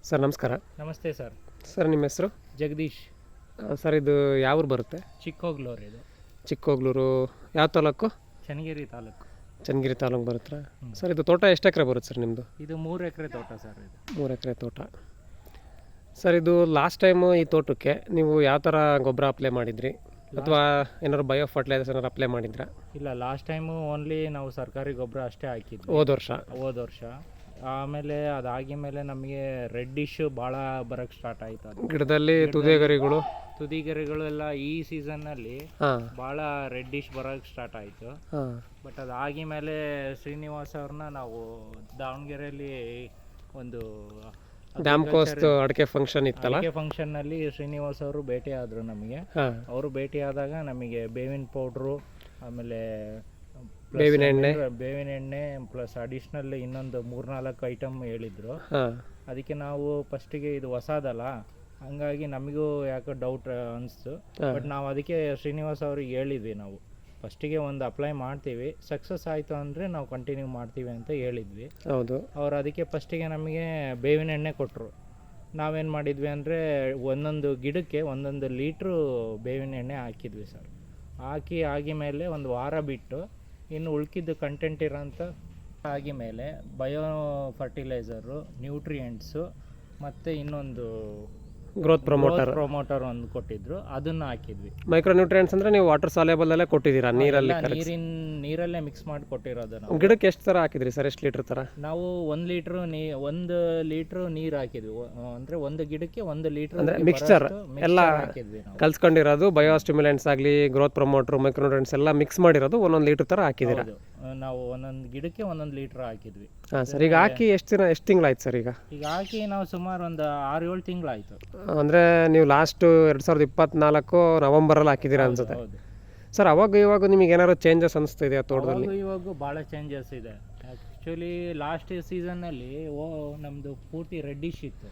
Sir ನಮಸ್ಕಾರ. ನಮಸ್ತೆ sir. Sir ನಿಮ್ಮ ಹೆಸರು? ಜಗದೀಶ್. ಸರ್ ಇದು ಯಾವ ಊರು ಬರುತ್ತೆ? ಚಿಕ್ಕೋಗ್ಲೂರು. ಇದು ಚಿಕ್ಕೋಗ್ಲೂರು ಯಾವ ತಾಲೂಕು? ಚನ್ನಗಿರಿ ತಾಲೂಕು. ಚನ್ನಗಿರಿ ತಾಲೂಕು ಬರುತ್ತಾ? ಸರ್ ಇದು ತೋಟ ಎಷ್ಟು ಎಕರೆ ಬರುತ್ತೆ ಸರ್ ನಿಮ್ಮದು? ಇದು 3 ಎಕರೆ ತೋಟ ಸರ್. ಇದು 3 ಎಕರೆ ತೋಟ. ಸರ್ ಇದು ಲಾಸ್ಟ್ ಟೈಮು ಈ ತೋಟಕ್ಕೆ ನೀವು ಯಾವ ಥರ ಗೊಬ್ಬರ ಅಪ್ಲೈ ಮಾಡಿದ್ರಿ ಅಥವಾ ಏನಾದ್ರು ಬಯೋ ಫರ್ಟಿಲೈಸರ್ಸ್ ಏನಾದ್ರು ಅಪ್ಲೈ ಮಾಡಿದ್ರಾ? ಇಲ್ಲ, ಲಾಸ್ಟ್ ಟೈಮು ಓನ್ಲಿ ನಾವು ಸರ್ಕಾರಿ ಗೊಬ್ಬರ ಅಷ್ಟೇ ಹಾಕಿದ್ವಿ ಹೋದ ವರ್ಷ. ಆಮೇಲೆ ಅದಾಗಿ ಮೇಲೆ ನಮಗೆ ರೆಡ್ಡಿಶ್ ಭಾಳ ಬರೋಕ್ಕೆ ಸ್ಟಾರ್ಟ್ ಆಯಿತು. ಅದು ಗಿಡದಲ್ಲಿ ತುದಿಗೆರೆಗಳು ಎಲ್ಲ ಈ ಸೀಸನ್ನಲ್ಲಿ ಭಾಳ ರೆಡ್ಡಿಶ್ ಬರೋಕ್ಕೆ ಸ್ಟಾರ್ಟ್ ಆಯಿತು. ಬಟ್ ಅದಾಗಿ ಮೇಲೆ ಶ್ರೀನಿವಾಸ್ ಅವ್ರನ್ನ ನಾವು ದಾವಣಗೆರೆಯಲ್ಲಿ ಒಂದು ಡ್ಯಾಮ್ ಕೋಸ್ಟ್ ಅಡಿಕೆ ಫಂಕ್ಷನ್ ಇತ್ತಲ್ಲ, ಅಡಿಕೆ ಫಂಕ್ಷನ್ನಲ್ಲಿ ಶ್ರೀನಿವಾಸ್ ಅವರು ಭೇಟಿ ಆದರು ನಮಗೆ. ಅವರು ಭೇಟಿ ಆದಾಗ ನಮಗೆ ಬೇವಿನ ಪೌಡ್ರು, ಆಮೇಲೆ ಬೇವಿನ ಎಣ್ಣೆ ಪ್ಲಸ್ ಅಡಿಷ್ನಲ್ ಇನ್ನೊಂದು 3-4 ಐಟಮ್ ಹೇಳಿದ್ರು. ಅದಕ್ಕೆ ನಾವು ಫಸ್ಟಿಗೆ ಇದು ಹೊಸದಲ್ಲ, ಹಂಗಾಗಿ ನಮಗೂ ಯಾಕೋ ಡೌಟ್ ಅನಿಸ್ತು. ಬಟ್ ನಾವು ಅದಕ್ಕೆ ಶ್ರೀನಿವಾಸ್ ಅವ್ರಿಗೆ ಹೇಳಿದ್ವಿ, ನಾವು ಫಸ್ಟಿಗೆ ಒಂದು ಅಪ್ಲೈ ಮಾಡ್ತೀವಿ, ಸಕ್ಸಸ್ ಆಯಿತು ಅಂದರೆ ನಾವು ಕಂಟಿನ್ಯೂ ಮಾಡ್ತೀವಿ ಅಂತ ಹೇಳಿದ್ವಿ. ಹೌದು. ಅವ್ರು ಅದಕ್ಕೆ ಫಸ್ಟಿಗೆ ನಮಗೆ ಬೇವಿನ ಎಣ್ಣೆ ಕೊಟ್ಟರು. ನಾವೇನು ಮಾಡಿದ್ವಿ ಅಂದರೆ ಒಂದೊಂದು ಗಿಡಕ್ಕೆ 1 ಲೀಟ್ರು ಬೇವಿನ ಎಣ್ಣೆ ಹಾಕಿದ್ವಿ ಸರ್. ಆಗಿ ಮೇಲೆ ಒಂದು ವಾರ ಬಿಟ್ಟು ಇನ್ನು ಉಳ್ಕಿದ್ದು ಕಂಟೆಂಟ್ ಇರೋಂಥ ಆಗಿ ಮೇಲೆ ಬಯೋ ಫರ್ಟಿಲೈಸರು, ನ್ಯೂಟ್ರಿಯೆಂಟ್ಸು ಮತ್ತು ಇನ್ನೊಂದು ಗ್ರೋತ್ ಪ್ರೊಮೋಟರ್ ಒಂದು ಕೊಟ್ಟಿದ್ರು, ಅದನ್ನು ಹಾಕಿದ್ವಿ. ಮೈಕ್ರೋ ನ್ಯೂಟ್ರಿಯೆಂಟ್ಸ್ ಅಂದರೆ ನೀವು ವಾಟರ್ ಸಾಲ್ಯುಬಲ್ ಅಲ್ಲೇ ಕೊಟ್ಟಿದ್ದೀರಾ? ನೀರಲ್ಲೇ ಮಿಕ್ಸ್ ಮಾಡಿ ಕೊಟ್ಟಿರೋದು. ನಾವು ಗಿಡಕ್ಕೆ ಎಷ್ಟು ಥರ ಹಾಕಿದ್ರಿ ಸರ್? ಎಷ್ಟು ಲೀಟ್ರ್ ಥರ? ನಾವು 1 ಲೀಟ್ರ್ ನೀರು ಹಾಕಿದ್ವಿ. ಅಂದರೆ ಒಂದು ಗಿಡಕ್ಕೆ 1 ಲೀಟ್ರ್ ಅಂದರೆ ಮಿಕ್ಸ್ಚರ್ ಎಲ್ಲ ಕಲ್ಸ್ಕೊಂಡಿರೋದು, ಬಯೋ ಸ್ಟಿಮ್ಯುಲೆಂಟ್ಸ್ ಆಗಲಿ, ಗ್ರೋತ್ ಪ್ರಮೋಟರ್, ಮೈಕ್ರೋ ನ್ಯೂಟ್ರಿಯೆಂಟ್ಸ್ ಎಲ್ಲ ಮಿಕ್ಸ್ ಮಾಡಿರೋದು 1 ಲೀಟ್ರ್ ಥರ ಹಾಕಿದ್ದೀರಾ? ನಾವು 1 ಗಿಡಕ್ಕೆ 1 ಲೀಟ್ರ್ ಹಾಕಿದ್ವಿ. ಹಾಂ ಸರ್. ಈಗ ಹಾಕಿ ಎಷ್ಟು ತಿಂಗಳಾಯ್ತು ಸರ್? ಈಗ ಹಾಕಿ ನಾವು ಸುಮಾರು ಒಂದು 6-7 ತಿಂಗಳಾಯಿತು. ಅಂದರೆ ನೀವು ಲಾಸ್ಟ್ 2024 ನವಂಬರಲ್ಲಿ ಹಾಕಿದ್ದೀರಾ ಅನ್ಸುತ್ತೆ ಸರ್. ಇವಾಗ ನಿಮಗೆ ಏನಾದ್ರು ಚೇಂಜಸ್ ಅನಿಸ್ತಾ ಇದೆಯಾ ತೋಟದಲ್ಲಿ? ಇವಾಗ ಭಾಳ ಚೇಂಜಸ್ ಇದೆ. ಆ್ಯಕ್ಚುಲಿ ಲಾಸ್ಟ್ ಸೀಸನ್ನಲ್ಲಿ ನಮ್ಮದು ಪೂರ್ತಿ ರೆಡ್ಡಿಶ್ ಇತ್ತು.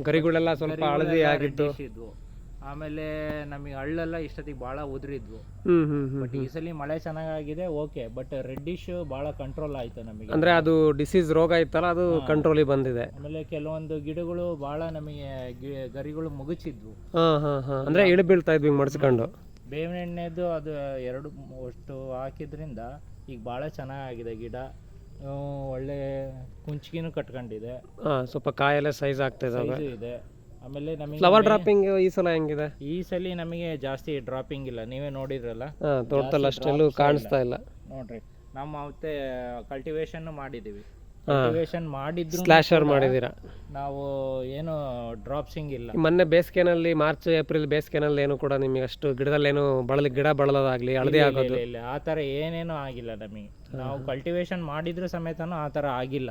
ಗರಿಗಳೆಲ್ಲ ಸ್ವಲ್ಪ ಹಳದಿ ಆಗಿದ್ದು. ಆಮೇಲೆ ನಮಗೆ ಹಳ್ಳೆಲ್ಲ ಇಷ್ಟೊತ್ತಿಗೆ ಭಾಳ ಉದುರಿದ್ವು. ಬಟ್ ಈ ಸಲ ಮಳೆ ಚೆನ್ನಾಗಿದೆ, ಓಕೆ. ಬಟ್ ರೆಡ್ಡಿಶ್ ಭಾಳ ಕಂಟ್ರೋಲ್ ಆಯಿತು ನಮಗೆ. ಅಂದರೆ ಅದು ಡಿಸೀಸ್ ರೋಗ ಇತ್ತಲ್ಲ, ಅದು ಕಂಟ್ರೋಲಿಗೆ ಬಂದಿದೆ. ಆಮೇಲೆ ಕೆಲವೊಂದು ಗಿಡಗಳು ಭಾಳ ನಮಗೆ ಗರಿಗಳು ಮುಗುಚಿದ್ವು. ಅಂದರೆ ಇಳಿ ಬೀಳ್ತಾ ಇದ್ವಿ ಮಡಿಸ್ಕೊಂಡು. ಬೇವಿನ ಎಣ್ಣೆದು ಅದು 2 ಅಷ್ಟು ಹಾಕಿದ್ರಿಂದ ಈಗ ಭಾಳ ಚೆನ್ನಾಗಿದೆ ಗಿಡ. ಒಳ್ಳೆ ಕುಂಚಿಗೆನೂ ಕಟ್ಕೊಂಡಿದೆ. ಸ್ವಲ್ಪ ಕಾಯೆಲ್ಲ ಸೈಜ್ ಆಗ್ತಾ ಇದೆ. ಆಮೇಲೆ ನಮಗೆ ಫ್ಲವರ್ ಡ್ರಾಪಿಂಗ್ ಈ ಸಲ ಹೆಂಗಿದೆ? ಈ ಸಲ ನಮಗೆ ಜಾಸ್ತಿ ಡ್ರಾಪಿಂಗ್ ಇಲ್ಲ, ನೀವೇ ನೋಡಿದ್ರಲ್ಲ ತೋಟದಲ್ಲಿ ಅಷ್ಟೆಲ್ಲೂ ಕಾಣಿಸ್ತಾ ಇಲ್ಲ ನೋಡ್ರಿ. ನಾವು ಮತ್ತೆ ಕಲ್ಟಿವೇಶನ್ ಮಾಡಿದ್ದೀವಿ. ಕಲ್ಟಿವೇಶನ್ ಮಾಡಿದ್ರು ಸ್ಲಾಶರ್ ಮಾಡಿದ್ದೀರಾ? ನಾವು ಏನು ಡ್ರಾಪ್ಸಿಂಗ್ ಇಲ್ಲ. ಮೊನ್ನೆ ಬೇಸಿಗೆನಲ್ಲಿ ಮಾರ್ಚ್ ಏಪ್ರಿಲ್ ಬೇಸಿಗೆನಲ್ಲಿ ಏನು ಕೂಡ ನಿಮಗೆ ಅಷ್ಟು ಗಿಡದಲ್ಲೇನು ಗಿಡ ಬಳಲೋದಾಗ್ಲಿ, ಹಳದಿ ಆಗೋದು ಇಲ್ಲ, ಆ ಥರ ಏನೇನು ಆಗಿಲ್ಲ ನಮಗೆ. ನಾವು ಕಲ್ಟಿವೇಶನ್ ಮಾಡಿದ್ರು ಸಮೇತನೂ ಆ ಥರ ಆಗಿಲ್ಲ.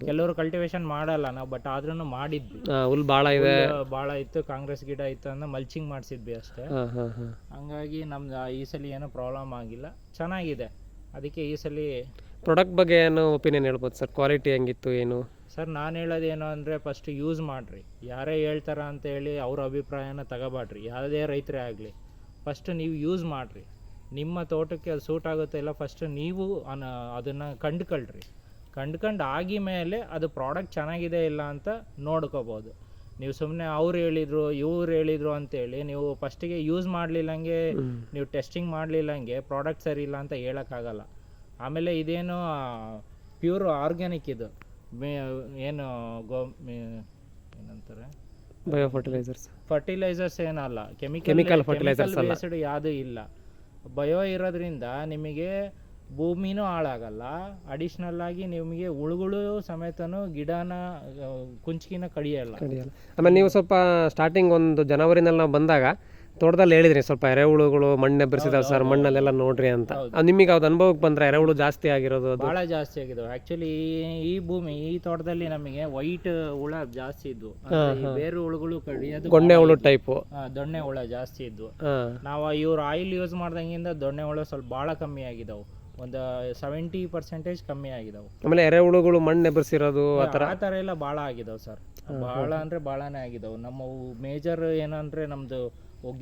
ಕೆಲವರು ಕಲ್ಟಿವೇಶನ್ ಮಾಡಲ್ಲ ನಾವು, ಬಟ್ ಆದ್ರೂ ಮಾಡಿದ್ವಿ. ಹುಲ್ ಭಾಳ ಇತ್ತು, ಕಾಂಗ್ರೆಸ್ ಗಿಡ ಇತ್ತು ಅನ್ನೋ ಮಲ್ಚಿಂಗ್ ಮಾಡಿಸಿದ್ವಿ ಅಷ್ಟೇ. ಹಂಗಾಗಿ ನಮ್ದು ಈ ಸಲ ಏನೂ ಪ್ರಾಬ್ಲಮ್ ಆಗಿಲ್ಲ, ಚೆನ್ನಾಗಿದೆ. ಅದಕ್ಕೆ ಈ ಸಲ ಪ್ರಾಡಕ್ಟ್ ಬಗ್ಗೆ ಏನು ಒಪಿನಿಯನ್ ಹೇಳ್ಬೋದು ಸರ್? ಕ್ವಾಲಿಟಿ ಹೆಂಗಿತ್ತು ಏನು? ಸರ್ ನಾನು ಹೇಳೋದೇನು ಅಂದರೆ ಫಸ್ಟ್ ಯೂಸ್ ಮಾಡಿರಿ. ಯಾರೇ ಹೇಳ್ತಾರ ಅಂತ ಹೇಳಿ ಅವ್ರ ಅಭಿಪ್ರಾಯನ ತಗೋಬೇಡ್ರಿ. ಯಾವುದೇ ರೈತರೇ ಆಗಲಿ, ಫಸ್ಟ್ ನೀವು ಯೂಸ್ ಮಾಡಿರಿ. ನಿಮ್ಮ ತೋಟಕ್ಕೆ ಅದು ಸೂಟ್ ಆಗುತ್ತೆ ಇಲ್ಲ, ಫಸ್ಟ್ ನೀವು ಅದನ್ನು ಕಂಡ್ಕೊಂಡು ಆಗಿ ಮೇಲೆ ಅದು ಪ್ರಾಡಕ್ಟ್ ಚೆನ್ನಾಗಿದೆ ಇಲ್ಲ ಅಂತ ನೋಡ್ಕೋಬೋದು. ನೀವು ಸುಮ್ಮನೆ ಅವ್ರು ಹೇಳಿದರು ಇವ್ರು ಹೇಳಿದರು ಅಂತೇಳಿ ನೀವು ಫಸ್ಟಿಗೆ ಯೂಸ್ ಮಾಡಲಿಲ್ಲಂಗೆ, ನೀವು ಟೆಸ್ಟಿಂಗ್ ಮಾಡಲಿಲ್ಲಂಗೆ ಪ್ರಾಡಕ್ಟ್ ಸರಿ ಇಲ್ಲ ಅಂತ ಹೇಳೋಕ್ಕಾಗಲ್ಲ. ಆಮೇಲೆ ಇದೇನು ಪ್ಯೂರ್ ಆರ್ಗ್ಯಾನಿಕ್, ಇದು ಏನು ಏನಂತಾರೆ ಬಯೋ ಫರ್ಟಿಲೈಸರ್ಸ್ ಏನಲ್ಲ, ಕೆಮಿಕಲ್ ಬೇಸ್ಡ್ ಯಾವುದೂ ಇಲ್ಲ. ಬಯೋ ಇರೋದ್ರಿಂದ ನಿಮಗೆ ಭೂಮಿನೂ ಹಾಳಾಗಲ್ಲ. ಅಡಿಷ್ನಲ್ ಆಗಿ ನಿಮಗೆ ಹುಳುಗಳು ಸಮೇತನೂ ಗಿಡನ ಕುಂಚಿನ ಕಡಿಯಲ್ಲ. ಆಮೇಲೆ ನೀವು ಸ್ವಲ್ಪ ಸ್ಟಾರ್ಟಿಂಗ್ ಒಂದು ಜನವರಿನಲ್ಲಿ ನಾವು ಬಂದಾಗ ತೋಟದಲ್ಲಿ ಹೇಳಿದ್ರಿ ಸ್ವಲ್ಪ ಎರೆಹುಳುಗಳು ಮಣ್ಣೆ ಬೆರೆಸಿದಾವೆ ಸರ್, ಮಣ್ಣಲ್ಲೆಲ್ಲ ನೋಡ್ರಿ ಅಂತ. ನಿಮಗೆ ಅದು ಅನುಭವಕ್ಕೆ ಬಂದ್ರೆ ಎರೆಹುಳು ಜಾಸ್ತಿ ಆಗಿರೋದು? ಭಾಳ ಜಾಸ್ತಿ ಆಗಿದಾವೆ. ಆ್ಯಕ್ಚುಲಿ ಈ ತೋಟದಲ್ಲಿ ನಮಗೆ ವೈಟ್ ಹುಳ ಜಾಸ್ತಿ ಇದ್ವು. ಬೇರೆ ಹುಳುಗಳು ಕಡಿಯೋದು ದೊಣ್ಣೆ ಹುಳು ಟೈಪು, ದೊಣ್ಣೆ ಹುಳ ಜಾಸ್ತಿ ಇದ್ವು. ನಾವು ಇವ್ರು ಆಯಿಲ್ ಯೂಸ್ ಮಾಡ್ದಂಗಿಂದ ದೊಣ್ಣೆ ಹುಳ ಸ್ವಲ್ಪ ಭಾಳ ಕಮ್ಮಿ ಆಗಿದಾವೆ. ಒಂದು 70% ಕಮ್ಮಿ ಆಗಿದಾವೆ. ಆಮೇಲೆ ಎರೆಹುಳುಗಳು ಮಣ್ಣೆ ಬೆರೆಸಿರೋದು ಆ ಥರ ಎಲ್ಲ ಭಾಳ ಆಗಿದಾವೆ ಸರ್. ಭಾಳ ಅಂದರೆ ಭಾಳನೇ ಆಗಿದಾವೆ. ನಮ್ಮ ಮೇಜರ್ ಏನಂದರೆ ನಮ್ಮದು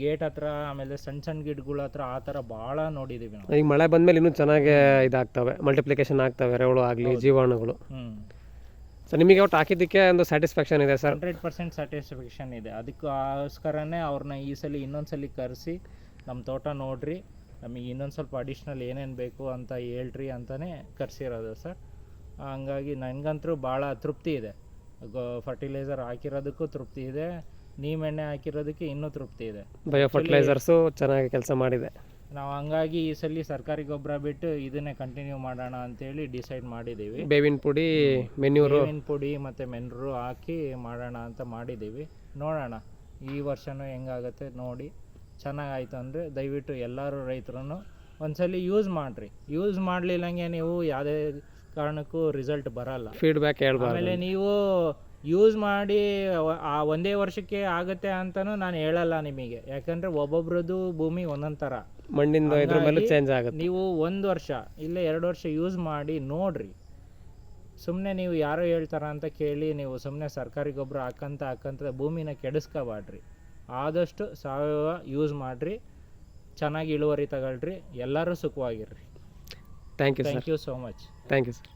ಗೇಟ್ ಹತ್ರ, ಆಮೇಲೆ ಸಣ್ಣ ಗಿಡಗಳ ಹತ್ರ ಆ ಥರ ಭಾಳ ನೋಡಿದ್ದೀವಿ ನಾವು. ಈಗ ಮಳೆ ಬಂದಮೇಲೆ ಇನ್ನೂ ಚೆನ್ನಾಗಿ ಇದಾಗ್ತವೆ, ಮಲ್ಟಿಪ್ಲಿಕೇಶನ್ ಆಗ್ತವೆ ಎರೆಹುಳು ಆಗಲಿ, ಜೀವಾಣುಗಳು. ಸೊ ನಿಮಗೆ ಒಟ್ಟು ಹಾಕಿದ್ದಕ್ಕೆ ಒಂದು ಸ್ಯಾಟಿಸ್ಫ್ಯಾಕ್ಷನ್ ಇದೆ ಸರ್? 100% ಸ್ಯಾಟಿಸ್ಫ್ಯಾಕ್ಷನ್ ಇದೆ. ಅದಕ್ಕೋಸ್ಕರನೇ ಅವ್ರನ್ನ ಈ ಸಲ ಇನ್ನೊಂದ್ಸಲಿ ಕರೆಸಿ ನಮ್ಮ ತೋಟ ನೋಡ್ರಿ, ನಮಗೆ ಇನ್ನೊಂದು ಸ್ವಲ್ಪ ಅಡಿಷ್ನಲ್ ಏನೇನು ಬೇಕು ಅಂತ ಹೇಳ್ರಿ ಅಂತಲೇ ಕರೆಸಿರೋದು ಸರ್. ಹಂಗಾಗಿ ನನಗಂತೂ ಭಾಳ ತೃಪ್ತಿ ಇದೆ. ಫರ್ಟಿಲೈಸರ್ ಹಾಕಿರೋದಕ್ಕೂ ತೃಪ್ತಿ ಇದೆ, ನೀಮ್ ಎಣ್ಣೆ ಹಾಕಿರೋದಕ್ಕೆ ಇನ್ನೂ ತೃಪ್ತಿ ಇದೆ. ಬಯೋ ಫರ್ಟಿಲೈಸರ್ಸು ಚೆನ್ನಾಗಿ ಕೆಲಸ ಮಾಡಿದೆ. ನಾವು ಹಂಗಾಗಿ ಈ ಸಲ ಸರ್ಕಾರಿ ಗೊಬ್ಬರ ಬಿಟ್ಟು ಇದನ್ನೇ ಕಂಟಿನ್ಯೂ ಮಾಡೋಣ ಅಂತೇಳಿ ಡಿಸೈಡ್ ಮಾಡಿದ್ದೀವಿ. ಬೇವಿನ ಪುಡಿ, ಮೆನ್ಯೂರು, ಬೇವಿನ ಪುಡಿ ಮತ್ತು ಮೆನ್ರು ಹಾಕಿ ಮಾಡೋಣ ಅಂತ ಮಾಡಿದ್ದೀವಿ. ನೋಡೋಣ ಈ ವರ್ಷನೂ ಹೆಂಗಾಗುತ್ತೆ ನೋಡಿ. ಚೆನ್ನಾಗಾಯ್ತು ಅಂದರೆ ದಯವಿಟ್ಟು ಎಲ್ಲರೂ ರೈತರು ಒಂದ್ಸಲಿ ಯೂಸ್ ಮಾಡಿರಿ. ಯೂಸ್ ಮಾಡಲಿಲ್ಲಂಗೆ ನೀವು ಯಾವುದೇ ಕಾರಣಕ್ಕೂ ರಿಸಲ್ಟ್ ಬರಲ್ಲ. ಫೀಡ್ಬ್ಯಾಕ್ ಹೇಳ್ಬಾರ್ದು. ಆಮೇಲೆ ನೀವು ಯೂಸ್ ಮಾಡಿ ಆ ಒಂದೇ ವರ್ಷಕ್ಕೆ ಆಗುತ್ತೆ ಅಂತಲೂ ನಾನು ಹೇಳಲ್ಲ ನಿಮಗೆ, ಯಾಕಂದರೆ ಒಬ್ಬೊಬ್ರದ್ದು ಭೂಮಿ ಒಂದೊಂದು ಥರ, ಮಣ್ಣಿಂದ ಇದ್ರ ಮೇಲೆ ಚೇಂಜ್ ಆಗುತ್ತೆ. ನೀವು 1 ವರ್ಷ ಇಲ್ಲ 2 ವರ್ಷ ಯೂಸ್ ಮಾಡಿ ನೋಡ್ರಿ. ಸುಮ್ಮನೆ ನೀವು ಯಾರೋ ಹೇಳ್ತಾರ ಅಂತ ಕೇಳಿ ನೀವು ಸುಮ್ಮನೆ ಸರ್ಕಾರಿ ಗೊಬ್ಬರ ಹಾಕಂತ ಭೂಮಿನ ಕೆಡಿಸ್ಕೋಬಾಡ್ರಿ. ಆದಷ್ಟು ಸಾವಯವ ಯೂಸ್ ಮಾಡಿರಿ, ಚೆನ್ನಾಗಿ ಇಳುವರಿ ತಗೊಳ್ರಿ, ಎಲ್ಲರೂ ಸುಖವಾಗಿರ್ರಿ. Thank you sir. Thank you so much. Thank you sir.